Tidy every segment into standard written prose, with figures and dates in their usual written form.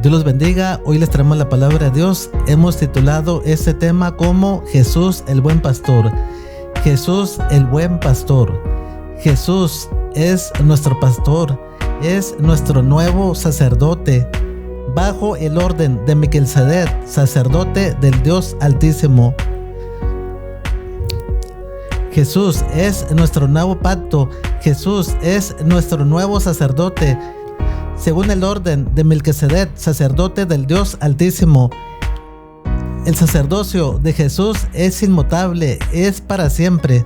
Dios los bendiga. Hoy les traemos la palabra de Dios. Hemos titulado este tema como Jesús el buen pastor. Jesús el buen pastor. Jesús es nuestro pastor, es nuestro nuevo sacerdote, bajo el orden de Melquisedec, sacerdote del Dios Altísimo. Jesús es nuestro nuevo pacto. Jesús es nuestro nuevo sacerdote, según el orden de Melquisedec, sacerdote del Dios Altísimo. El sacerdocio de Jesús es inmutable, es para siempre.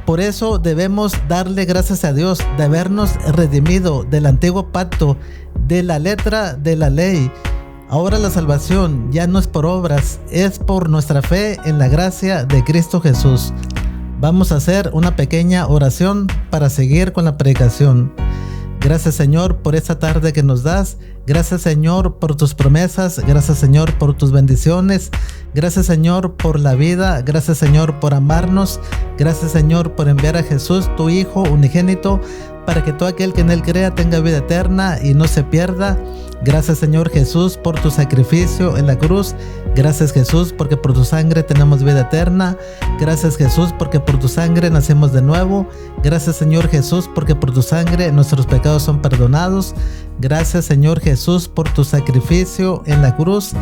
Por eso debemos darle gracias a Dios de habernos redimido del antiguo pacto, de la letra de la ley. Ahora la salvación ya no es por obras, es por nuestra fe en la gracia de Cristo Jesús. Vamos a hacer una pequeña oración para seguir con la predicación. Gracias, Señor, por esta tarde que nos das. Gracias, Señor, por tus promesas. Gracias, Señor, por tus bendiciones. Gracias, Señor, por la vida. Gracias, Señor, por amarnos. Gracias, Señor, por enviar a Jesús, tu Hijo unigénito, para que todo aquel que en Él crea tenga vida eterna y no se pierda. Gracias, Señor Jesús, por tu sacrificio en la cruz. Gracias, Jesús, porque por tu sangre tenemos vida eterna. Gracias, Jesús, porque por tu sangre nacemos de nuevo. Gracias, Señor Jesús, porque por tu sangre nuestros pecados son perdonados. Gracias, Señor Jesús, por tu sacrificio en la cruz.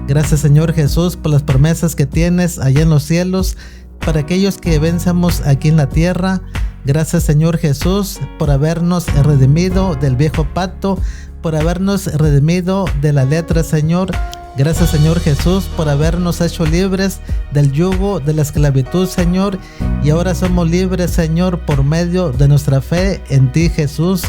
Gracias, Señor Jesús, por las promesas que tienes allá en los cielos para aquellos que venzamos aquí en la tierra. Gracias, Señor Jesús, por habernos redimido del viejo pacto, por habernos redimido de la letra, Señor. Gracias, Señor Jesús, por habernos hecho libres del yugo de la esclavitud, Señor. Y ahora somos libres, Señor, por medio de nuestra fe en ti, Jesús.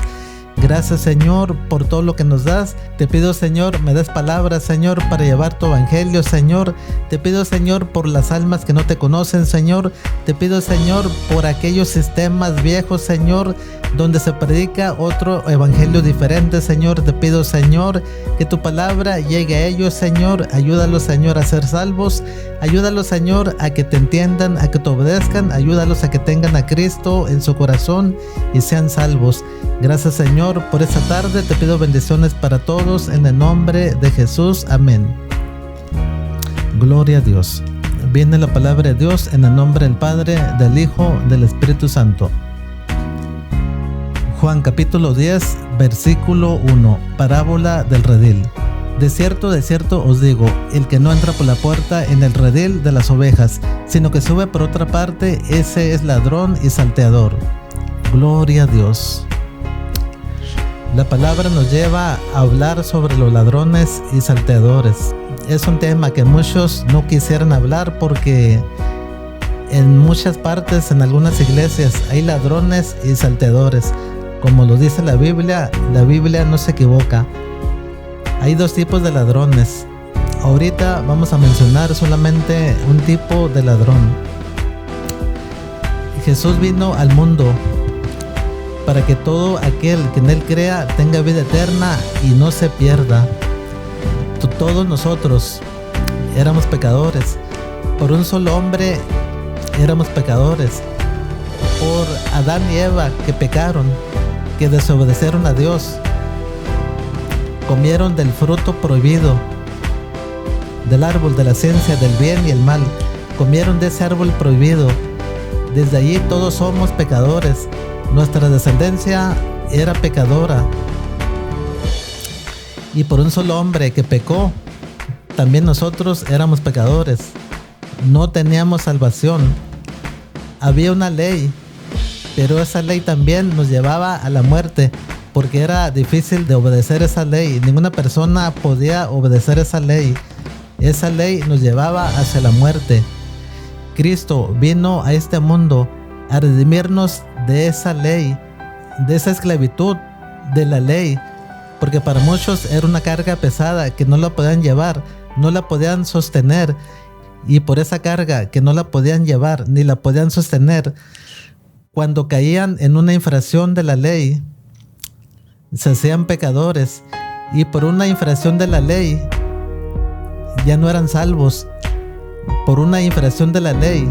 Gracias, Señor, por todo lo que nos das. Te pido, Señor, me des palabras, Señor, para llevar tu evangelio, Señor. Te pido, Señor, por las almas que no te conocen, Señor. Te pido, Señor, por aquellos sistemas viejos, Señor, donde se predica otro evangelio diferente, Señor. Te pido, Señor, que tu palabra llegue a ellos, Señor. Ayúdalos, Señor, a ser salvos. Ayúdalos, Señor, a que te entiendan, a que te obedezcan. Ayúdalos a que tengan a Cristo en su corazón y sean salvos. Gracias, Señor, por esta tarde. Te pido bendiciones para todos en el nombre de Jesús. Amén. Gloria a Dios. Viene la palabra de Dios en el nombre del Padre, del Hijo, del Espíritu Santo. Juan capítulo 10, versículo 1. Parábola del redil. De cierto os digo, el que no entra por la puerta en el redil de las ovejas, sino que sube por otra parte, ese es ladrón y salteador. Gloria a Dios. La palabra nos lleva a hablar sobre los ladrones y salteadores. Es un tema que muchos no quisieran hablar porque en muchas partes, en algunas iglesias, hay ladrones y salteadores. Como lo dice la Biblia no se equivoca. Hay dos tipos de ladrones. Ahorita vamos a mencionar solamente un tipo de ladrón. Jesús vino al mundo para que todo aquel que en Él crea tenga vida eterna y no se pierda. Todos nosotros éramos pecadores. Por un solo hombre éramos pecadores. Por Adán y Eva que pecaron, que desobedecieron a Dios, comieron del fruto prohibido, del árbol de la ciencia del bien y el mal. Comieron de ese árbol prohibido. Desde allí todos somos pecadores. Nuestra descendencia era pecadora. Y por un solo hombre que pecó, también nosotros éramos pecadores. No teníamos salvación. Había una ley, pero esa ley también nos llevaba a la muerte, porque era difícil de obedecer esa ley. Ninguna persona podía obedecer esa ley. Esa ley nos llevaba hacia la muerte. Cristo vino a este mundo a redimirnos de esa ley, de esa esclavitud de la ley, porque para muchos era una carga pesada que no la podían llevar, no la podían sostener, y por esa carga que no la podían llevar ni la podían sostener, cuando caían en una infracción de la ley, se hacían pecadores, y por una infracción de la ley ya no eran salvos. Por una infracción de la ley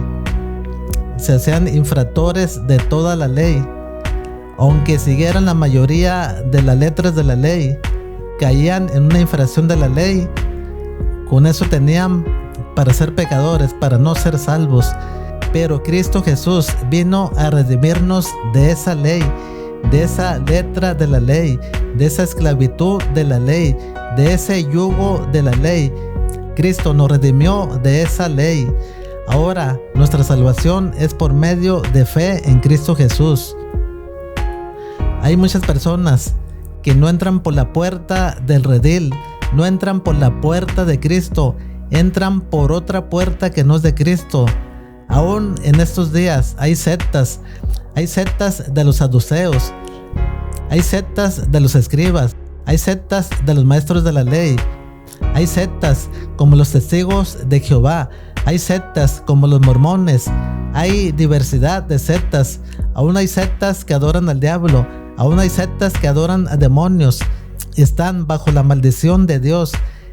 se hacían infractores de toda la ley. Aunque siguieran la mayoría de las letras de la ley, caían en una infracción de la ley. Con eso tenían para ser pecadores, para no ser salvos. Pero Cristo Jesús vino a redimirnos de esa ley, de esa letra de la ley, de esa esclavitud de la ley, de ese yugo de la ley. Cristo nos redimió de esa ley. Ahora nuestra salvación es por medio de fe en Cristo Jesús. Hay muchas personas que no entran por la puerta del redil, no entran por la puerta de Cristo, entran por otra puerta que no es de Cristo. Aún en estos días hay sectas de los saduceos, hay sectas de los escribas, hay sectas de los maestros de la ley, hay sectas como los testigos de Jehová, hay sectas como los mormones, hay diversidad de sectas. Aún hay sectas que adoran al diablo, aún hay sectas que adoran a demonios. Están bajo la maldición de Dios,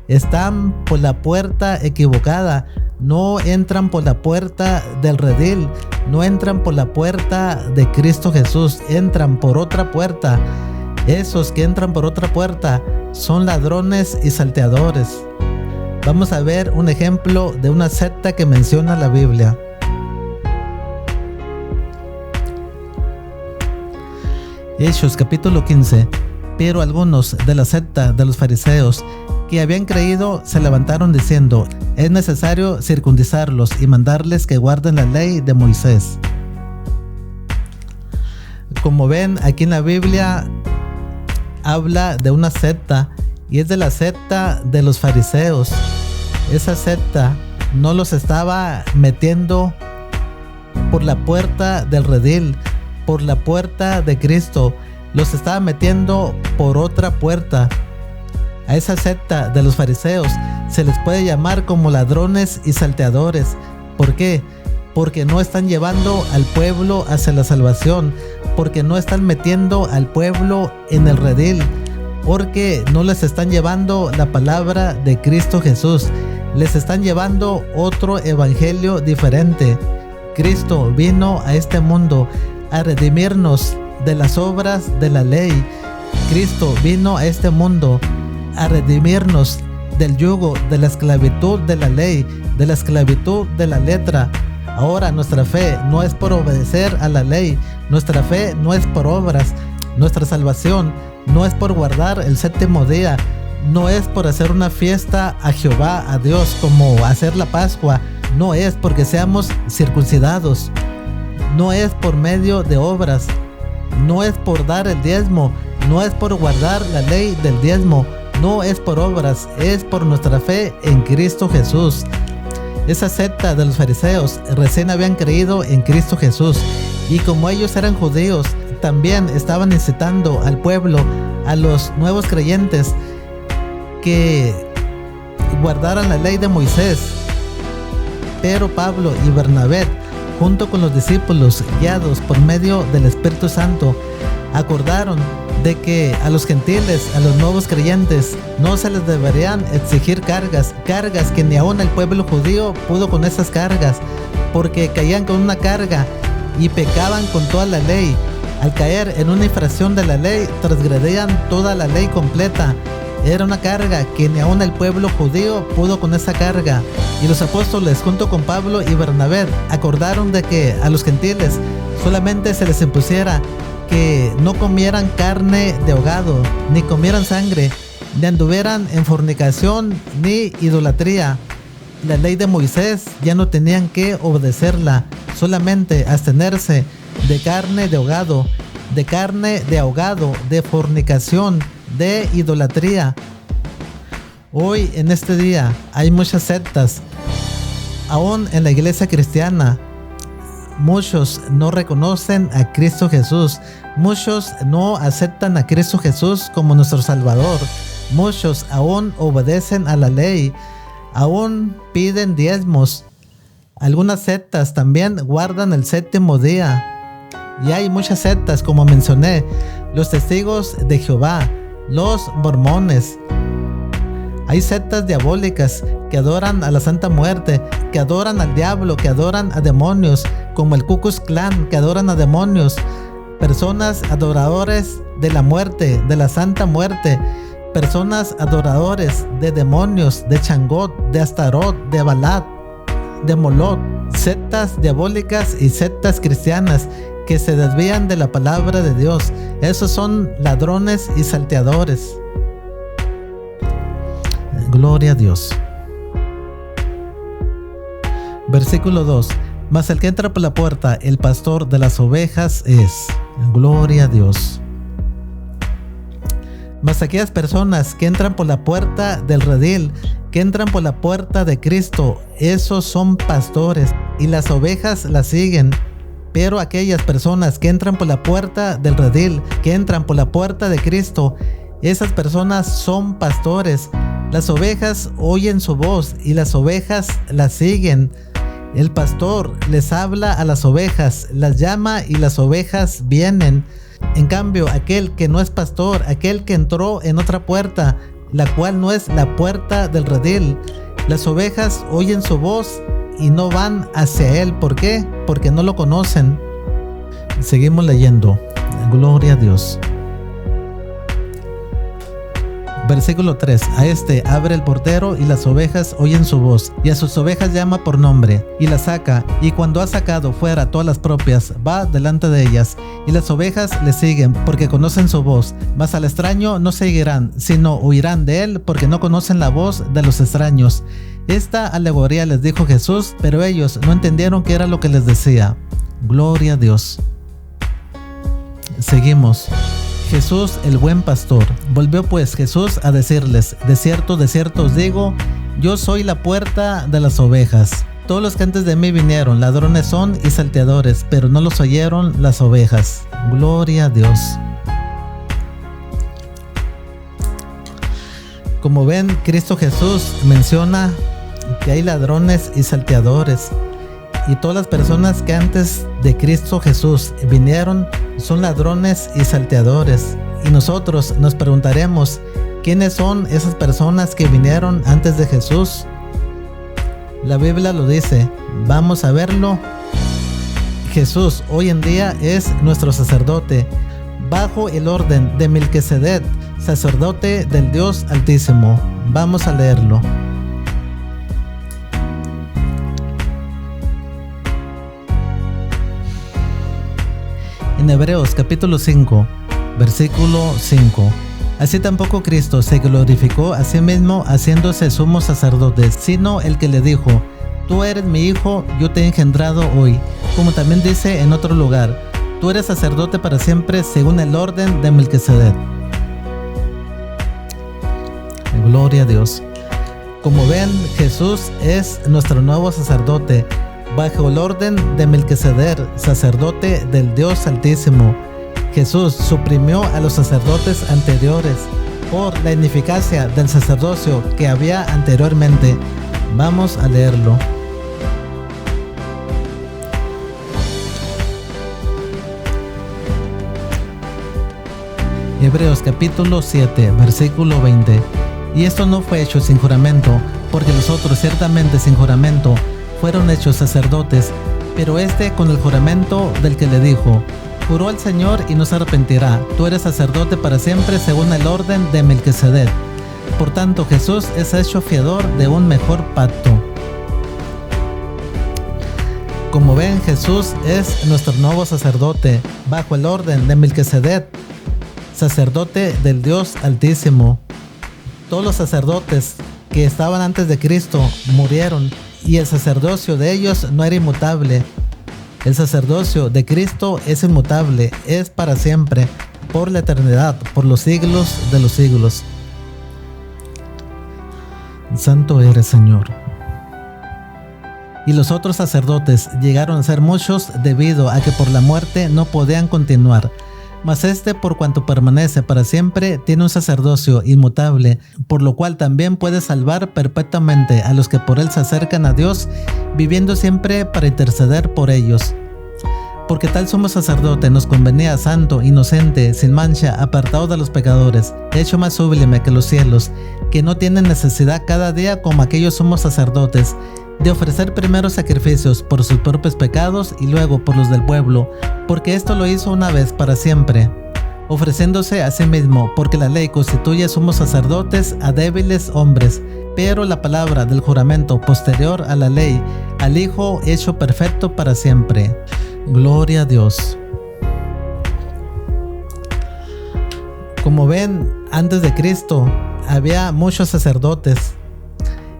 están por la puerta equivocada, no entran por la puerta del redil, no entran por la puerta de Cristo Jesús, entran por otra puerta. Esos que entran por otra puerta son ladrones y salteadores. Vamos a ver un ejemplo de una secta que menciona la Biblia. Hechos capítulo 15. Pero algunos de la secta de los fariseos que habían creído se levantaron diciendo: es necesario circuncisarlos y mandarles que guarden la ley de Moisés. Como ven, aquí en la Biblia habla de una secta, y es de la secta de los fariseos. Esa secta no los estaba metiendo por la puerta del redil, por la puerta de Cristo, los estaba metiendo por otra puerta. A esa secta de los fariseos se les puede llamar como ladrones y salteadores. ¿Por qué? Porque no están llevando al pueblo hacia la salvación, porque no están metiendo al pueblo en el redil, porque no les están llevando la palabra de Cristo Jesús, les están llevando otro evangelio diferente. Cristo vino a este mundo a redimirnos de las obras de la ley. Cristo vino a este mundo a redimirnos del yugo de la esclavitud de la ley, de la esclavitud de la letra. Ahora nuestra fe no es por obedecer a la ley, nuestra fe no es por obras, nuestra salvación no es por guardar el séptimo día, no es por hacer una fiesta a Jehová, a Dios, como hacer la Pascua, no es porque seamos circuncidados, no es por medio de obras, no es por dar el diezmo, no es por guardar la ley del diezmo, no es por obras, es por nuestra fe en Cristo Jesús. Esa secta de los fariseos recién habían creído en Cristo Jesús, y como ellos eran judíos, también estaban incitando al pueblo, a los nuevos creyentes, que guardaran la ley de Moisés. Pero Pablo y Bernabé, junto con los discípulos, guiados por medio del Espíritu Santo, acordaron de que a los gentiles, a los nuevos creyentes, no se les deberían exigir cargas que ni aún el pueblo judío pudo con esas cargas, porque caían con una carga y pecaban con toda la ley. Al caer en una infracción de la ley, transgredían toda la ley completa. Era una carga que ni aún el pueblo judío pudo con esa carga. Y los apóstoles, junto con Pablo y Bernabé, acordaron de que a los gentiles solamente se les impusiera que no comieran carne de ahogado, ni comieran sangre, ni anduvieran en fornicación ni idolatría. La ley de Moisés ya no tenían que obedecerla, solamente abstenerse de carne de ahogado, de fornicación, de idolatría. Hoy en este día hay muchas sectas, aún en la iglesia cristiana. Muchos no reconocen a Cristo Jesús, muchos no aceptan a Cristo Jesús como nuestro Salvador, muchos aún obedecen a la ley, aún piden diezmos. Algunas sectas también guardan el séptimo día. Y hay muchas sectas, como mencioné, los testigos de Jehová, los mormones. Hay sectas diabólicas que adoran a la Santa Muerte, que adoran al diablo, que adoran a demonios, como el Ku Klux Klan, que adoran a demonios. Personas adoradores de la muerte, de la Santa Muerte, personas adoradores de demonios, de Changot, de Astarot, de Balat, de Molot, sectas diabólicas y sectas cristianas que se desvían de la palabra de Dios. Esos son ladrones y salteadores. Gloria a Dios. Versículo 2. Mas el que entra por la puerta, el pastor de las ovejas es. Gloria a Dios. Mas aquellas personas que entran por la puerta del redil, que entran por la puerta de Cristo, esos son pastores y las ovejas las siguen. Pero aquellas personas que entran por la puerta del redil, que entran por la puerta de Cristo, esas personas son pastores. Las ovejas oyen su voz y las ovejas las siguen. El pastor les habla a las ovejas, las llama y las ovejas vienen. En cambio, aquel que no es pastor, aquel que entró en otra puerta, la cual no es la puerta del redil, las ovejas oyen su voz y no van hacia él. ¿Por qué? Porque no lo conocen. Seguimos leyendo. Gloria a Dios. Versículo 3. A este abre el portero y las ovejas oyen su voz, y a sus ovejas llama por nombre, y las saca, y cuando ha sacado fuera todas las propias, va delante de ellas, y las ovejas le siguen, porque conocen su voz, mas al extraño no seguirán, sino huirán de él, porque no conocen la voz de los extraños. Esta alegoría les dijo Jesús, pero ellos no entendieron qué era lo que les decía. Gloria a Dios. Seguimos. Jesús el buen pastor. Volvió pues Jesús a decirles: de cierto os digo, yo soy la puerta de las ovejas. Todos los que antes de mí vinieron, ladrones son y salteadores, pero no los oyeron las ovejas. Gloria a Dios. Como ven, Cristo Jesús menciona que hay ladrones y salteadores. Y todas las personas que antes de Cristo Jesús vinieron son ladrones y salteadores. Y nosotros nos preguntaremos, ¿quiénes son esas personas que vinieron antes de Jesús? La Biblia lo dice. Vamos a verlo. Jesús hoy en día es nuestro sacerdote, bajo el orden de Melquisedec, sacerdote del Dios Altísimo. Vamos a leerlo. En Hebreos capítulo 5, versículo 5. Así tampoco Cristo se glorificó a sí mismo haciéndose sumo sacerdote, sino el que le dijo: tú eres mi hijo, yo te he engendrado hoy. Como también dice en otro lugar: tú eres sacerdote para siempre según el orden de Melquisedec. Gloria a Dios. Como ven, Jesús es nuestro nuevo sacerdote, bajo el orden de Melquisedec, sacerdote del Dios Altísimo. Jesús suprimió a los sacerdotes anteriores por la ineficacia del sacerdocio que había anteriormente. Vamos a leerlo. Hebreos capítulo 7, versículo 20. Y esto no fue hecho sin juramento, porque los otros ciertamente sin juramento fueron hechos sacerdotes, pero este con el juramento del que le dijo: juró al Señor y no se arrepentirá, tú eres sacerdote para siempre según el orden de Melquisedec. Por tanto, Jesús es hecho fiador de un mejor pacto. Como ven, Jesús es nuestro nuevo sacerdote, bajo el orden de Melquisedec, sacerdote del Dios Altísimo. Todos los sacerdotes que estaban antes de Cristo murieron, y el sacerdocio de ellos no era inmutable. El sacerdocio de Cristo es inmutable, es para siempre, por la eternidad, por los siglos de los siglos. Santo eres, Señor. Y los otros sacerdotes llegaron a ser muchos debido a que por la muerte no podían continuar. Mas este, por cuanto permanece para siempre, tiene un sacerdocio inmutable, por lo cual también puede salvar perpetuamente a los que por él se acercan a Dios, viviendo siempre para interceder por ellos. Porque tal sumo sacerdote nos convenía santo, inocente, sin mancha, apartado de los pecadores, hecho más sublime que los cielos, que no tiene necesidad cada día como aquellos sumos sacerdotes, de ofrecer primero sacrificios por sus propios pecados y luego por los del pueblo, porque esto lo hizo una vez para siempre, ofreciéndose a sí mismo, porque la ley constituye sumos sacerdotes a débiles hombres, pero la palabra del juramento posterior a la ley, al Hijo hecho perfecto para siempre. Gloria a Dios. Como ven, antes de Cristo había muchos sacerdotes,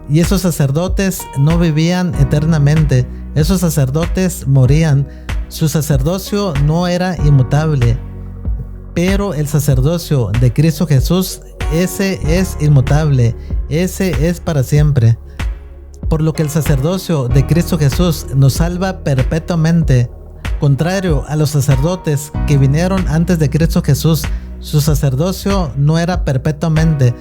y esos sacerdotes no vivían eternamente. Esos sacerdotes morían. Su sacerdocio no era inmutable, pero el sacerdocio de Cristo Jesús, ese es inmutable, ese es para siempre. Por lo que el sacerdocio de Cristo Jesús nos salva perpetuamente. Contrario a los sacerdotes que vinieron antes de Cristo Jesús, su sacerdocio no era perpetuamente.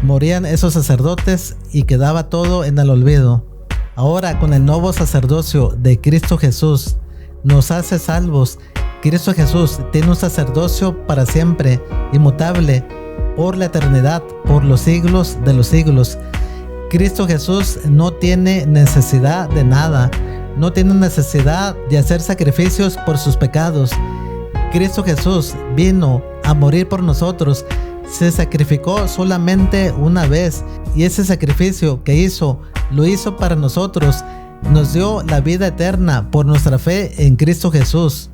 Morían esos sacerdotes y quedaba todo en el olvido. Ahora, con el nuevo sacerdocio de Cristo Jesús, nos hace salvos. Cristo Jesús tiene un sacerdocio para siempre, inmutable, por la eternidad, por los siglos de los siglos. Cristo Jesús no tiene necesidad de nada, no tiene necesidad de hacer sacrificios por sus pecados. Cristo Jesús vino a morir por nosotros, se sacrificó solamente una vez, y ese sacrificio que hizo, lo hizo para nosotros, nos dio la vida eterna por nuestra fe en Cristo Jesús.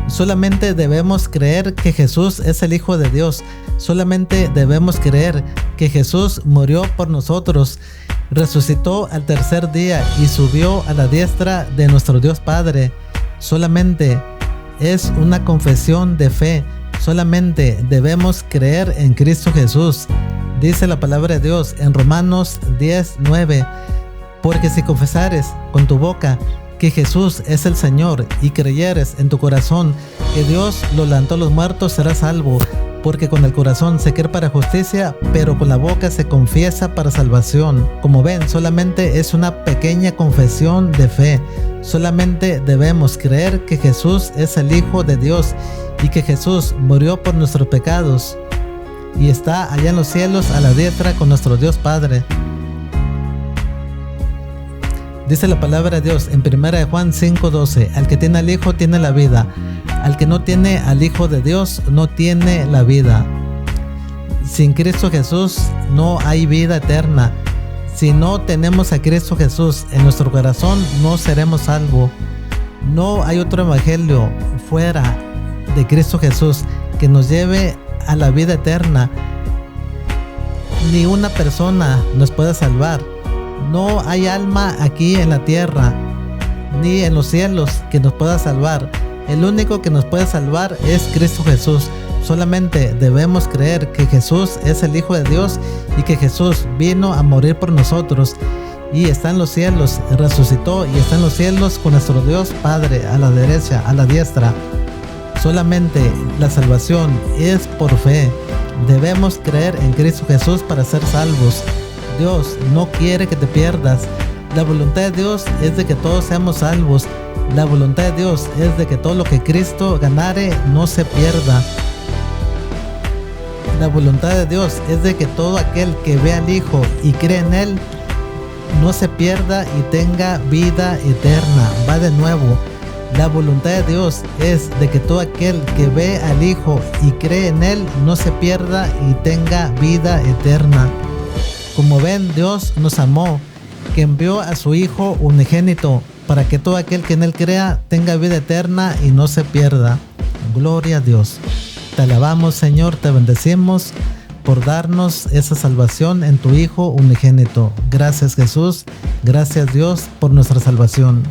Solamente debemos creer que Jesús es el Hijo de Dios. Solamente debemos creer que Jesús murió por nosotros, resucitó al tercer día y subió a la diestra de nuestro Dios Padre. Solamente es una confesión de fe. Solamente debemos creer en Cristo Jesús. Dice la palabra de Dios en Romanos 10:9. Porque si confesares con tu boca que Jesús es el Señor y creyeres en tu corazón que Dios lo levantó a los muertos, serás salvo. Porque con el corazón se cree para justicia, pero con la boca se confiesa para salvación. Como ven, solamente es una pequeña confesión de fe. Solamente debemos creer que Jesús es el Hijo de Dios y que Jesús murió por nuestros pecados y está allá en los cielos a la diestra con nuestro Dios Padre. Dice la palabra de Dios en 1 Juan 5:12, al que tiene al Hijo tiene la vida, al que no tiene al Hijo de Dios no tiene la vida. Sin Cristo Jesús no hay vida eterna. Si no tenemos a Cristo Jesús en nuestro corazón, no seremos salvos. No hay otro evangelio fuera de Cristo Jesús que nos lleve a la vida eterna. Ni una persona nos puede salvar. No hay alma aquí en la tierra ni en los cielos que nos pueda salvar. El único que nos puede salvar es Cristo Jesús. Solamente debemos creer que Jesús es el Hijo de Dios y que Jesús vino a morir por nosotros y está en los cielos, resucitó y está en los cielos con nuestro Dios Padre a la derecha, a la diestra. Solamente la salvación es por fe. Debemos creer en Cristo Jesús para ser salvos. Dios no quiere que te pierdas. La voluntad de Dios es de que todos seamos salvos. La voluntad de Dios es de que todo lo que Cristo ganare no se pierda. La voluntad de Dios es de que todo aquel que ve al Hijo y cree en Él no se pierda y tenga vida eterna. Va de nuevo. La voluntad de Dios es de que todo aquel que ve al Hijo y cree en Él no se pierda y tenga vida eterna. Como ven, Dios nos amó, que envió a su Hijo unigénito para que todo aquel que en Él crea tenga vida eterna y no se pierda. Gloria a Dios. Te alabamos, Señor, te bendecimos por darnos esa salvación en tu Hijo unigénito. Gracias, Jesús. Gracias, Dios, por nuestra salvación.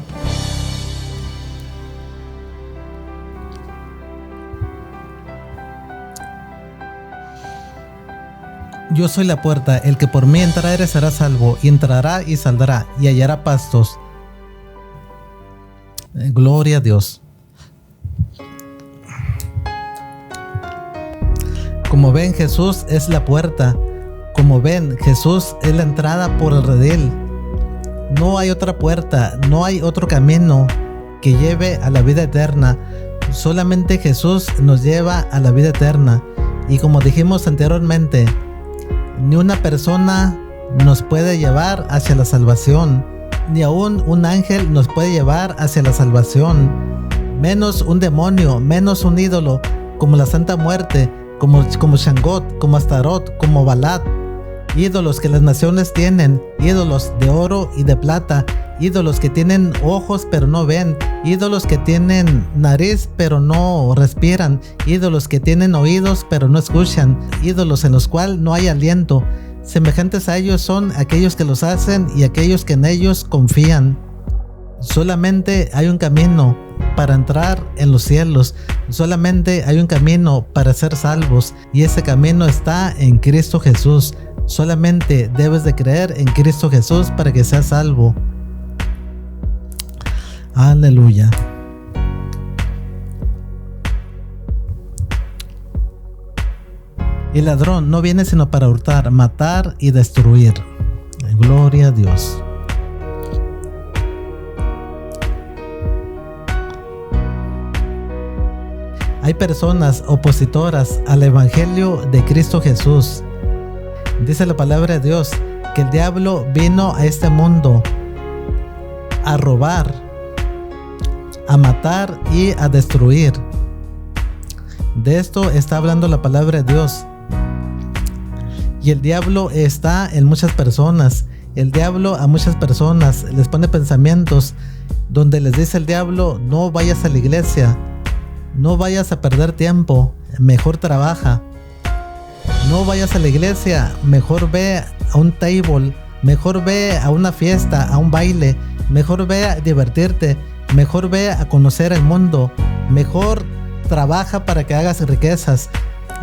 Yo soy la puerta, el que por mí entrare será salvo, y entrará y saldrá, y hallará pastos. Gloria a Dios. Como ven, Jesús es la puerta. Como ven, Jesús es la entrada por el redil. No hay otra puerta, no hay otro camino que lleve a la vida eterna. Solamente Jesús nos lleva a la vida eterna. Y como dijimos anteriormente, ni una persona nos puede llevar hacia la salvación, ni aún un ángel nos puede llevar hacia la salvación, menos un demonio, menos un ídolo, como la Santa Muerte, como Shangot, como Astarot, como Balat, ídolos que las naciones tienen, ídolos de oro y de plata, ídolos que tienen ojos pero no ven, ídolos que tienen nariz pero no respiran, ídolos que tienen oídos pero no escuchan, ídolos en los cuales no hay aliento. Semejantes a ellos son aquellos que los hacen y aquellos que en ellos confían. Solamente hay un camino para entrar en los cielos, solamente hay un camino para ser salvos, y ese camino está en Cristo Jesús. Solamente debes de creer en Cristo Jesús para que seas salvo. Aleluya. El ladrón no viene sino para hurtar, matar y destruir. Gloria a Dios. Hay personas opositoras al Evangelio de Cristo Jesús. Dice la palabra de Dios que el diablo vino a este mundo a robar, a matar y a destruir. De esto está hablando la palabra de Dios. Y el diablo está en muchas personas. El diablo a muchas personas les pone pensamientos donde les dice el diablo: no vayas a la iglesia, no vayas a perder tiempo, mejor trabaja. No vayas a la iglesia, mejor ve a un table, mejor ve a una fiesta, a un baile, mejor ve a divertirte, mejor ve a conocer el mundo, mejor trabaja para que hagas riquezas,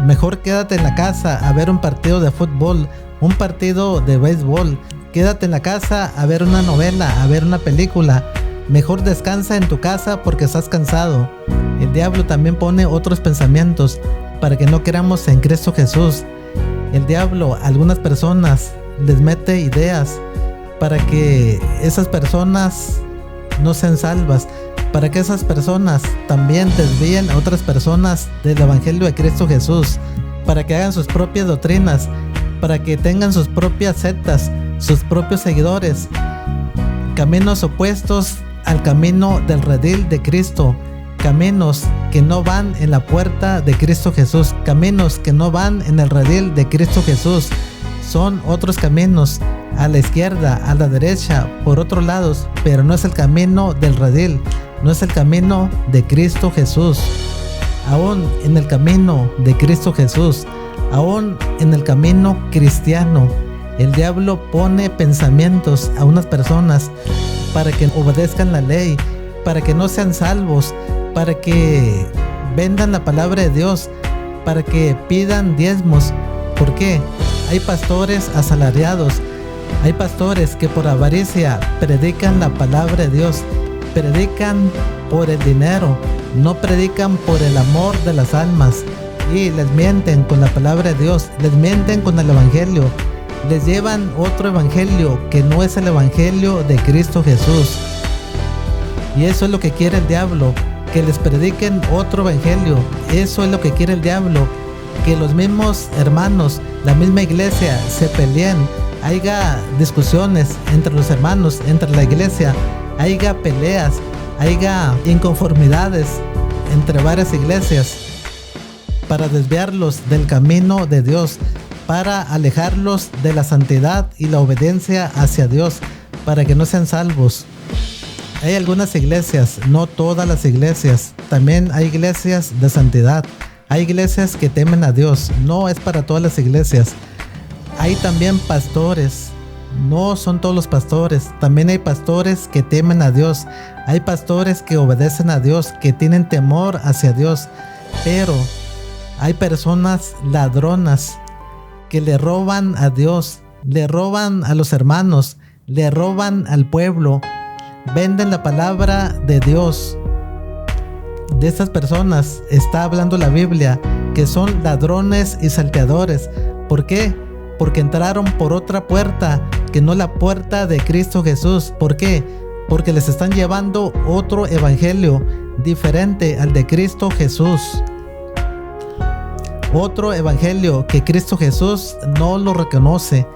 mejor quédate en la casa a ver un partido de fútbol, un partido de béisbol, quédate en la casa a ver una novela, a ver una película, mejor descansa en tu casa porque estás cansado. El diablo también pone otros pensamientos para que no creamos en Cristo Jesús. El diablo a algunas personas les mete ideas para que esas personas no sean salvas, para que esas personas también desvíen a otras personas del Evangelio de Cristo Jesús, para que hagan sus propias doctrinas, para que tengan sus propias sectas, sus propios seguidores, caminos opuestos al camino del redil de Cristo, caminos que no van en la puerta de Cristo Jesús, caminos que no van en el redil de Cristo Jesús. Son otros caminos, a la izquierda, a la derecha, por otros lados, pero no es el camino del redil, no es el camino de Cristo Jesús. Aún en el camino de Cristo Jesús, aún en el camino cristiano, el diablo pone pensamientos a unas personas para que obedezcan la ley, para que no sean salvos, para que vendan la palabra de Dios, para que pidan diezmos. ¿Por qué? Hay pastores asalariados, hay pastores que por avaricia predican la palabra de Dios, predican por el dinero, no predican por el amor de las almas, y les mienten con la palabra de Dios, les mienten con el Evangelio, les llevan otro evangelio que no es el Evangelio de Cristo Jesús. Y eso es lo que quiere el diablo, que les prediquen otro evangelio. Eso es lo que quiere el diablo, que los mismos hermanos, la misma iglesia se peleen, haya discusiones entre los hermanos, entre la iglesia, haya peleas, haya inconformidades entre varias iglesias, para desviarlos del camino de Dios, para alejarlos de la santidad y la obediencia hacia Dios, para que no sean salvos. Hay algunas iglesias, no todas las iglesias, también hay iglesias de santidad, hay iglesias que temen a Dios, no es para todas las iglesias. Hay también pastores, no son todos los pastores, también hay pastores que temen a Dios, hay pastores que obedecen a Dios, que tienen temor hacia Dios, pero hay personas ladronas que le roban a Dios, le roban a los hermanos, le roban al pueblo, venden la palabra de Dios. De estas personas está hablando la Biblia, que son ladrones y salteadores. ¿Por qué? Porque entraron por otra puerta, que no la puerta de Cristo Jesús. ¿Por qué? Porque les están llevando otro evangelio diferente al de Cristo Jesús. Otro evangelio que Cristo Jesús no lo reconoce.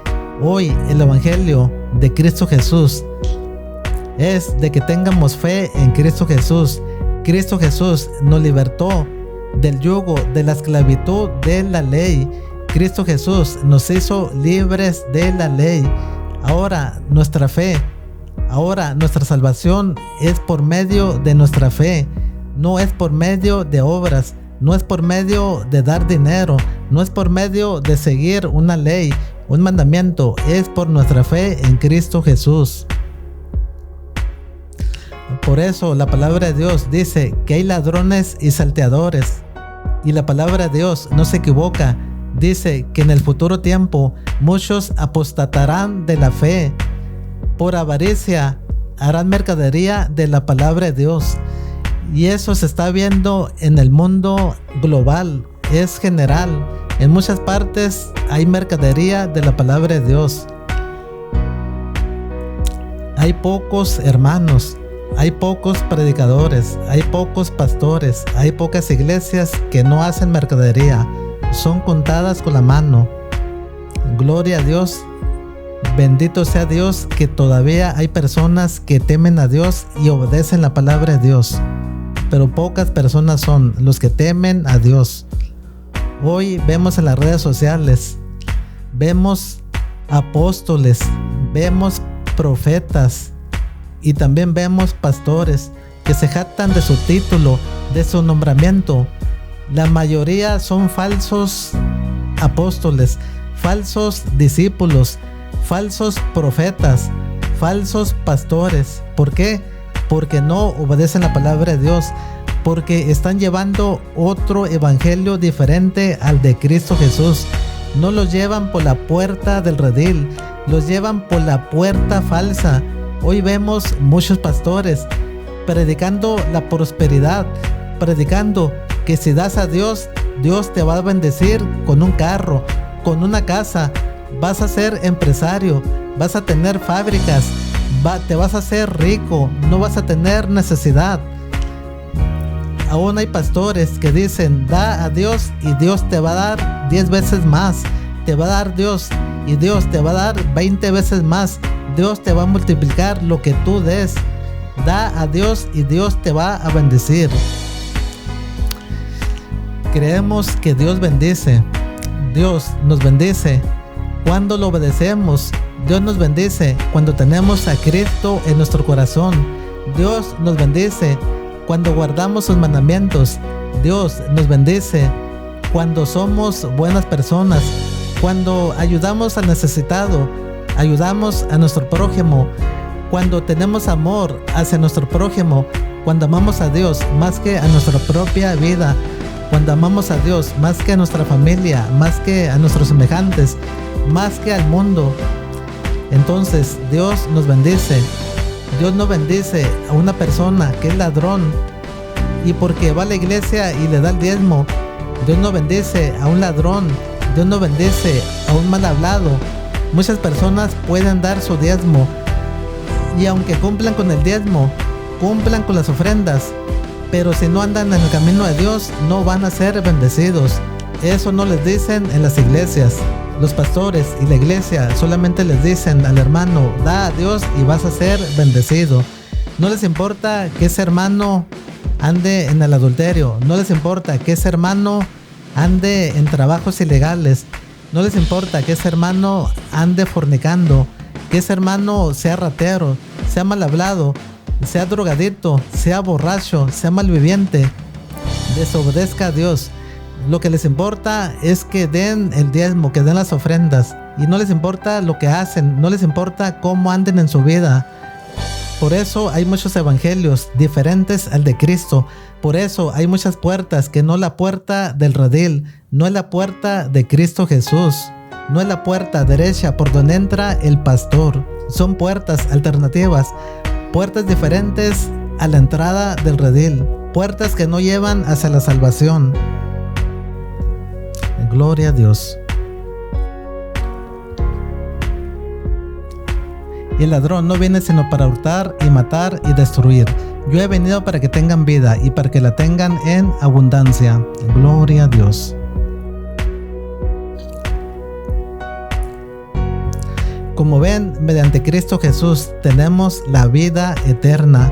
Hoy el evangelio de Cristo Jesús es de que tengamos fe en Cristo Jesús. Cristo Jesús nos libertó del yugo de la esclavitud de la ley. Cristo Jesús nos hizo libres de la ley. Ahora nuestra salvación es por medio de nuestra fe. No es por medio de obras, no es por medio de dar dinero, no es por medio de seguir una ley, un mandamiento, es por nuestra fe en Cristo Jesús. Por eso la palabra de Dios dice que hay ladrones y salteadores. Y la palabra de Dios no se equivoca. Dice que en el futuro tiempo muchos apostatarán de la fe. Por avaricia harán mercadería de la palabra de Dios. Y eso se está viendo en el mundo global. Es general. En muchas partes hay mercadería de la palabra de Dios. Hay pocos hermanos. Hay pocos predicadores, hay pocos pastores, hay pocas iglesias que no hacen mercadería. Son contadas con la mano. Gloria a Dios. Bendito sea Dios que todavía hay personas que temen a Dios y obedecen la palabra de Dios. Pero pocas personas son los que temen a Dios. Hoy vemos en las redes sociales, vemos apóstoles, vemos profetas, y también vemos pastores que se jactan de su título, de su nombramiento. La mayoría son falsos apóstoles, falsos discípulos, falsos profetas, falsos pastores. ¿Por qué? Porque no obedecen la palabra de Dios, porque están llevando otro evangelio diferente al de Cristo Jesús. No los llevan por la puerta del redil, los llevan por la puerta falsa. Hoy vemos muchos pastores predicando la prosperidad, predicando que si das a Dios, Dios te va a bendecir con un carro, con una casa, vas a ser empresario, vas a tener fábricas, te vas a hacer rico, no vas a tener necesidad. Aún hay pastores que dicen, da a Dios y Dios te va a dar 10 veces más, te va a dar Dios y Dios te va a dar 20 veces más. Dios te va a multiplicar lo que tú des. Da a Dios y Dios te va a bendecir. Creemos que Dios bendice. Dios nos bendice cuando lo obedecemos. Dios nos bendice cuando tenemos a Cristo en nuestro corazón. Dios nos bendice cuando guardamos sus mandamientos. Dios nos bendice cuando somos buenas personas, cuando ayudamos al necesitado, ayudamos a nuestro prójimo, cuando tenemos amor hacia nuestro prójimo, cuando amamos a Dios más que a nuestra propia vida, cuando amamos a Dios más que a nuestra familia, más que a nuestros semejantes, más que al mundo. Entonces Dios nos bendice. Dios no bendice a una persona que es ladrón y porque va a la iglesia y le da el diezmo. Dios no bendice a un ladrón. Dios no bendice a un mal hablado. Muchas personas pueden dar su diezmo y aunque cumplan con el diezmo, cumplan con las ofrendas, pero si no andan en el camino de Dios, no van a ser bendecidos. Eso no les dicen en las iglesias. Los pastores y la iglesia solamente les dicen al hermano, da a Dios y vas a ser bendecido. No les importa que ese hermano ande en el adulterio. No les importa que ese hermano ande en trabajos ilegales. No les importa que ese hermano ande fornicando, que ese hermano sea ratero, sea mal hablado, sea drogadicto, sea borracho, sea malviviente, desobedezca a Dios. Lo que les importa es que den el diezmo, que den las ofrendas, y no les importa lo que hacen, no les importa cómo anden en su vida. Por eso hay muchos evangelios diferentes al de Cristo. Por eso hay muchas puertas que no la puerta del redil, no es la puerta de Cristo Jesús, no es la puerta derecha por donde entra el pastor. Son puertas alternativas, puertas diferentes a la entrada del redil, puertas que no llevan hacia la salvación. Gloria a Dios. Y el ladrón no viene sino para hurtar y matar y destruir. Yo he venido para que tengan vida y para que la tengan en abundancia. Gloria a Dios. Como ven, mediante Cristo Jesús tenemos la vida eterna.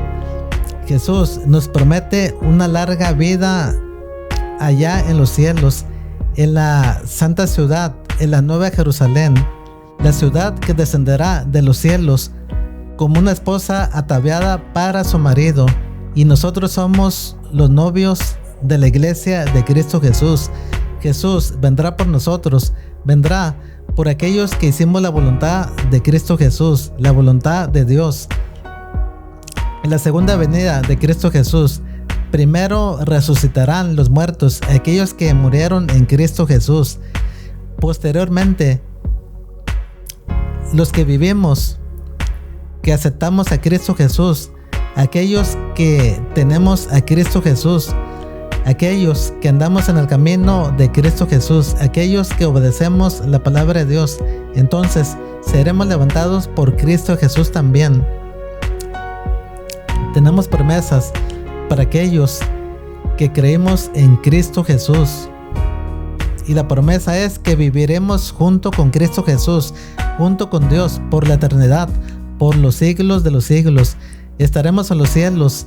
Jesús nos promete una larga vida allá en los cielos, en la santa ciudad, en la nueva Jerusalén, la ciudad que descenderá de los cielos como una esposa ataviada para su marido. Y nosotros somos los novios de la iglesia de Cristo Jesús. Jesús vendrá por nosotros, vendrá por aquellos que hicimos la voluntad de Cristo Jesús, la voluntad de Dios. En la segunda venida de Cristo Jesús, primero resucitarán los muertos, aquellos que murieron en Cristo Jesús. Posteriormente, los que vivimos, que aceptamos a Cristo Jesús, aquellos que tenemos a Cristo Jesús, aquellos que andamos en el camino de Cristo Jesús, aquellos que obedecemos la palabra de Dios, entonces seremos levantados por Cristo Jesús también. Tenemos promesas para aquellos que creemos en Cristo Jesús. Y la promesa es que viviremos junto con Cristo Jesús, junto con Dios por la eternidad, por los siglos de los siglos. Estaremos en los cielos,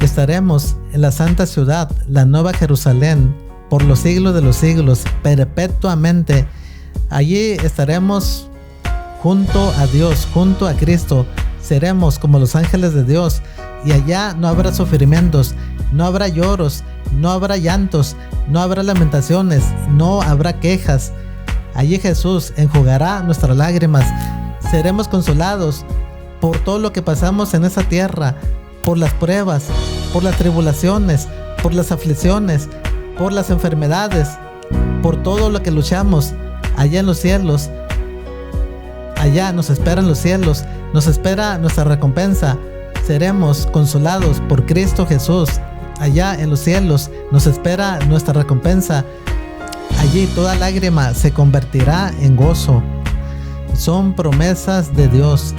estaremos en la santa ciudad, la nueva Jerusalén, por los siglos de los siglos, perpetuamente. Allí estaremos junto a Dios, junto a Cristo. Seremos como los ángeles de Dios, y allá no habrá sufrimientos, no habrá lloros, no habrá llantos, no habrá lamentaciones, no habrá quejas. Allí Jesús enjugará nuestras lágrimas. Seremos consolados por todo lo que pasamos en esa tierra, por las pruebas, por las tribulaciones, por las aflicciones, por las enfermedades, por todo lo que luchamos. Allá en los cielos, allá nos esperan los cielos, nos espera nuestra recompensa. Seremos consolados por Cristo Jesús. Allá en los cielos nos espera nuestra recompensa. Allí toda lágrima se convertirá en gozo. Son promesas de Dios.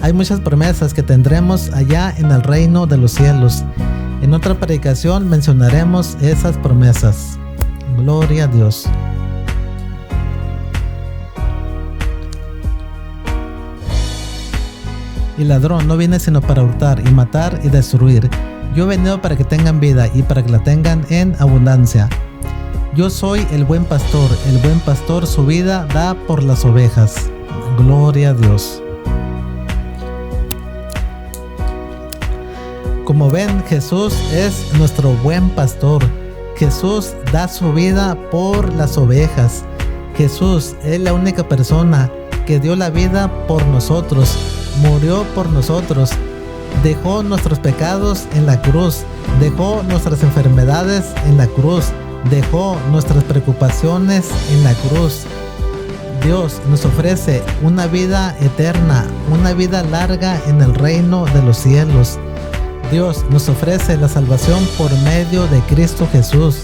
Hay muchas promesas que tendremos allá en el reino de los cielos. En otra predicación mencionaremos esas promesas. Gloria a Dios. El ladrón no viene sino para hurtar y matar y destruir. Yo he venido para que tengan vida y para que la tengan en abundancia. Yo soy el buen pastor su vida da por las ovejas. Gloria a Dios. Como ven, Jesús es nuestro buen pastor. Jesús da su vida por las ovejas. Jesús es la única persona que dio la vida por nosotros. Murió por nosotros, dejó nuestros pecados en la cruz, dejó nuestras enfermedades en la cruz, dejó nuestras preocupaciones en la cruz. Dios nos ofrece una vida eterna, una vida larga en el reino de los cielos. Dios nos ofrece la salvación por medio de Cristo Jesús.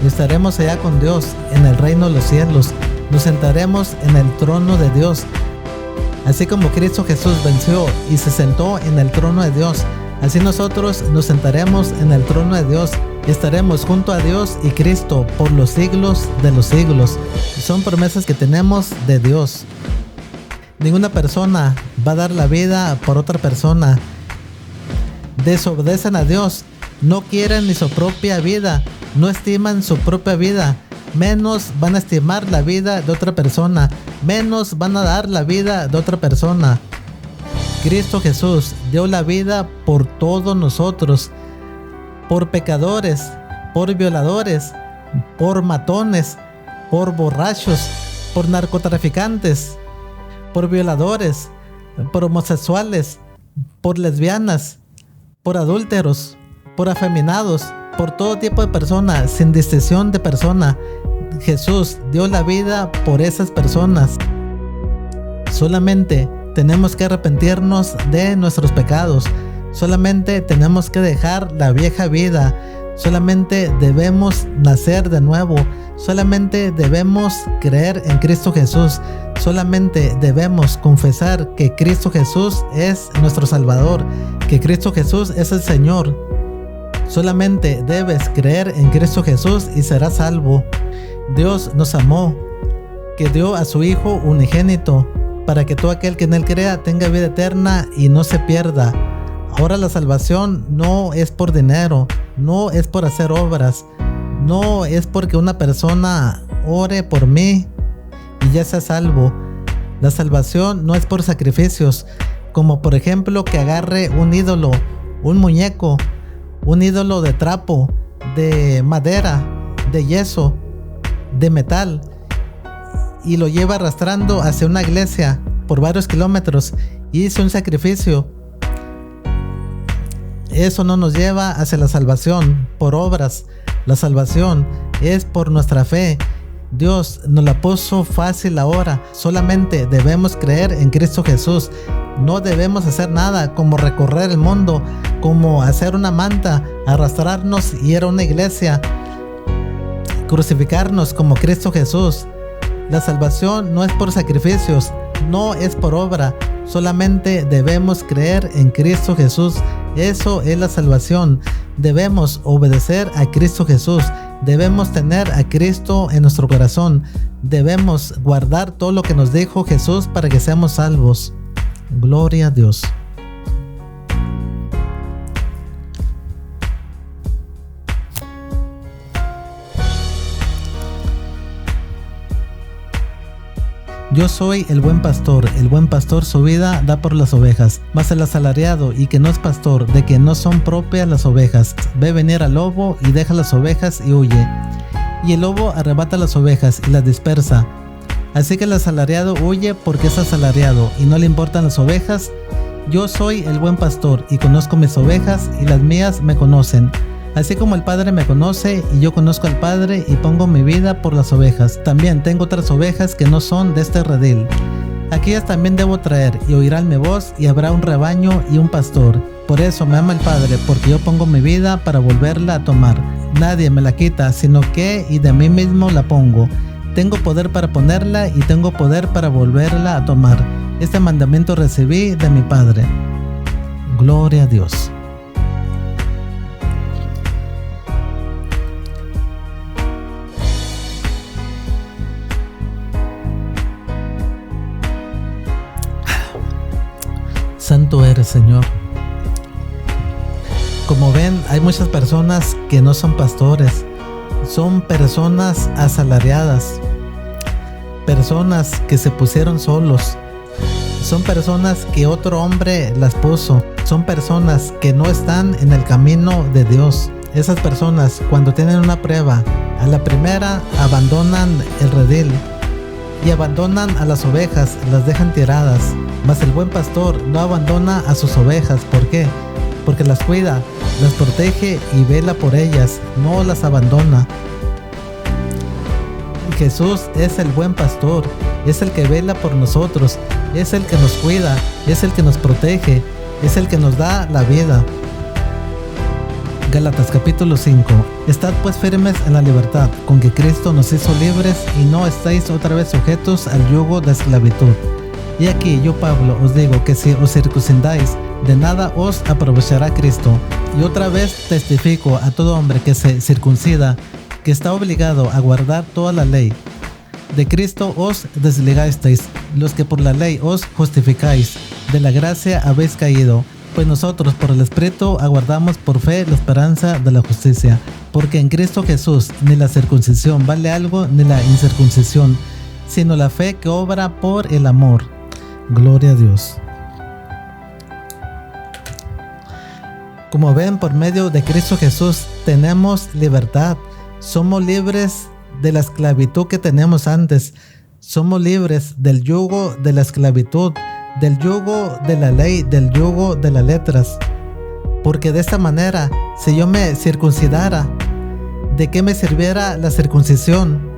Y estaremos allá con Dios en el reino de los cielos. Nos sentaremos en el trono de Dios. Así como Cristo Jesús venció y se sentó en el trono de Dios, así nosotros nos sentaremos en el trono de Dios y estaremos junto a Dios y Cristo por los siglos de los siglos. Son promesas que tenemos de Dios. Ninguna persona va a dar la vida por otra persona. Desobedecen a Dios, no quieren ni su propia vida, no estiman su propia vida. Menos van a estimar la vida de otra persona, menos van a dar la vida de otra persona. Cristo Jesús dio la vida por todos nosotros, por pecadores, por violadores, por matones, por borrachos, por narcotraficantes, por violadores, por homosexuales, por lesbianas, por adúlteros, por afeminados, por todo tipo de personas, sin distinción de persona. Jesús dio la vida por esas personas. Solamente tenemos que arrepentirnos de nuestros pecados. Solamente tenemos que dejar la vieja vida. Solamente debemos nacer de nuevo. Solamente debemos creer en Cristo Jesús. Solamente debemos confesar que Cristo Jesús es nuestro Salvador, que Cristo Jesús es el Señor. Solamente debes creer en Cristo Jesús y serás salvo. Dios nos amó, que dio a su Hijo unigénito, para que todo aquel que en Él crea tenga vida eterna y no se pierda. Ahora la salvación no es por dinero, no es por hacer obras. No es porque una persona ore por mí y ya sea salvo. La salvación no es por sacrificios, como por ejemplo que agarre un ídolo, un muñeco, un ídolo de trapo, de madera, de yeso, de metal, y lo lleva arrastrando hacia una iglesia por varios kilómetros y hizo un sacrificio. Eso no nos lleva hacia la salvación por obras. La salvación es por nuestra fe. Dios nos la puso fácil ahora. Solamente debemos creer en Cristo Jesús. No debemos hacer nada como recorrer el mundo, como hacer una manta, arrastrarnos y ir a una iglesia, crucificarnos como Cristo Jesús. La salvación no es por sacrificios, no es por obra. Solamente debemos creer en Cristo Jesús. Eso es la salvación. Debemos obedecer a Cristo Jesús. Debemos tener a Cristo en nuestro corazón. Debemos guardar todo lo que nos dijo Jesús para que seamos salvos. Gloria a Dios. Yo soy el buen pastor su vida da por las ovejas, mas el asalariado y que no es pastor, de que no son propias las ovejas, ve venir al lobo y deja las ovejas y huye. Y el lobo arrebata las ovejas y las dispersa. Así que el asalariado huye porque es asalariado y no le importan las ovejas. Yo soy el buen pastor y conozco mis ovejas y las mías me conocen. Así como el Padre me conoce y yo conozco al Padre y pongo mi vida por las ovejas. También tengo otras ovejas que no son de este redil. Aquellas también debo traer y oirán mi voz y habrá un rebaño y un pastor. Por eso me ama el Padre, porque yo pongo mi vida para volverla a tomar. Nadie me la quita, sino que y de mí mismo la pongo. Tengo poder para ponerla y tengo poder para volverla a tomar. Este mandamiento recibí de mi Padre. Gloria a Dios. Santo eres, Señor. Como ven, hay muchas personas que no son pastores. Son personas asalariadas. Personas que se pusieron solos. Son personas que otro hombre las puso. Son personas que no están en el camino de Dios. Esas personas, cuando tienen una prueba, a la primera abandonan el redil y abandonan a las ovejas, las dejan tiradas. Mas el buen pastor no abandona a sus ovejas. ¿Por qué? Porque las cuida, las protege y vela por ellas, no las abandona. Jesús es el buen pastor, es el que vela por nosotros, es el que nos cuida, es el que nos protege, es el que nos da la vida. Gálatas capítulo 5. Estad pues firmes en la libertad con que Cristo nos hizo libres y no estáis otra vez sujetos al yugo de esclavitud. Y aquí yo, Pablo, os digo que si os circuncidáis, de nada os aprovechará Cristo. Y otra vez testifico a todo hombre que se circuncida, que está obligado a guardar toda la ley. De Cristo os desligasteis, los que por la ley os justificáis, de la gracia habéis caído. Pues nosotros por el Espíritu aguardamos por fe la esperanza de la justicia. Porque en Cristo Jesús ni la circuncisión vale algo, ni la incircuncisión, sino la fe que obra por el amor. Gloria a Dios. Como ven, por medio de Cristo Jesús tenemos libertad. Somos libres de la esclavitud que teníamos antes. Somos libres del yugo de la esclavitud, del yugo de la ley, del yugo de las letras. Porque de esta manera, si yo me circuncidara, ¿de qué me sirviera la circuncisión?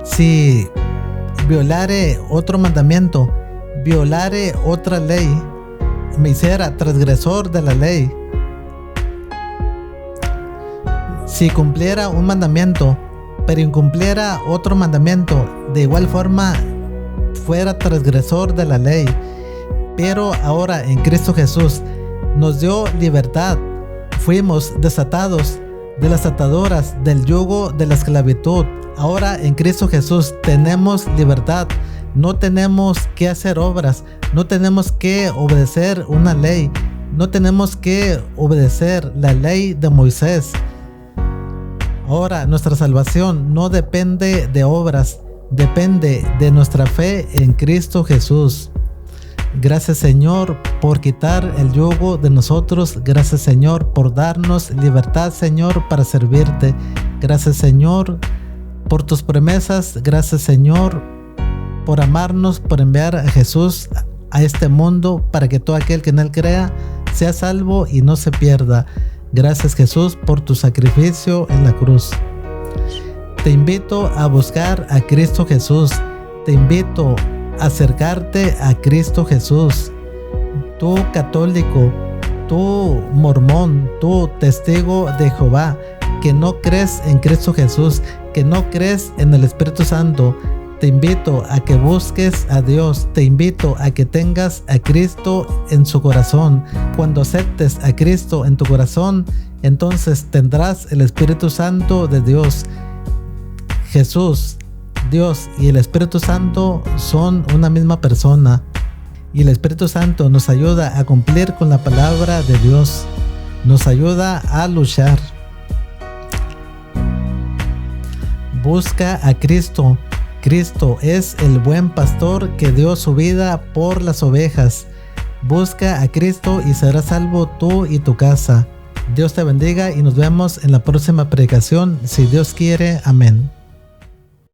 Si violare otro mandamiento, violare otra ley, me hiciera transgresor de la ley. Si cumpliera un mandamiento, pero incumpliera otro mandamiento, de igual forma fuera transgresor de la ley. Pero ahora en Cristo Jesús nos dio libertad. Fuimos desatados de las ataduras del yugo de la esclavitud. Ahora en Cristo Jesús tenemos libertad. No tenemos que hacer obras, no tenemos que obedecer una ley, no tenemos que obedecer la ley de Moisés. Ahora, nuestra salvación no depende de obras, depende de nuestra fe en Cristo Jesús. Gracias, Señor, por quitar el yugo de nosotros. Gracias, Señor, por darnos libertad, Señor, para servirte. Gracias, Señor, por tus promesas. Gracias, Señor, por amarnos, por enviar a Jesús a este mundo para que todo aquel que en él crea sea salvo y no se pierda. Gracias, Jesús, por tu sacrificio en la cruz. Te invito a buscar a Cristo Jesús. Te invito a acercarte a Cristo Jesús. Tú católico, tú mormón, tú testigo de Jehová, que no crees en Cristo Jesús, que no crees en el Espíritu Santo, te invito a que busques a Dios. Te invito a que tengas a Cristo en su corazón. Cuando aceptes a Cristo en tu corazón, entonces tendrás el Espíritu Santo de Dios. Jesús, Dios y el Espíritu Santo son una misma persona. Y el Espíritu Santo nos ayuda a cumplir con la palabra de Dios. Nos ayuda a luchar. Busca a Cristo. Cristo es el buen pastor que dio su vida por las ovejas. Busca a Cristo y serás salvo tú y tu casa. Dios te bendiga y nos vemos en la próxima predicación, si Dios quiere. Amén.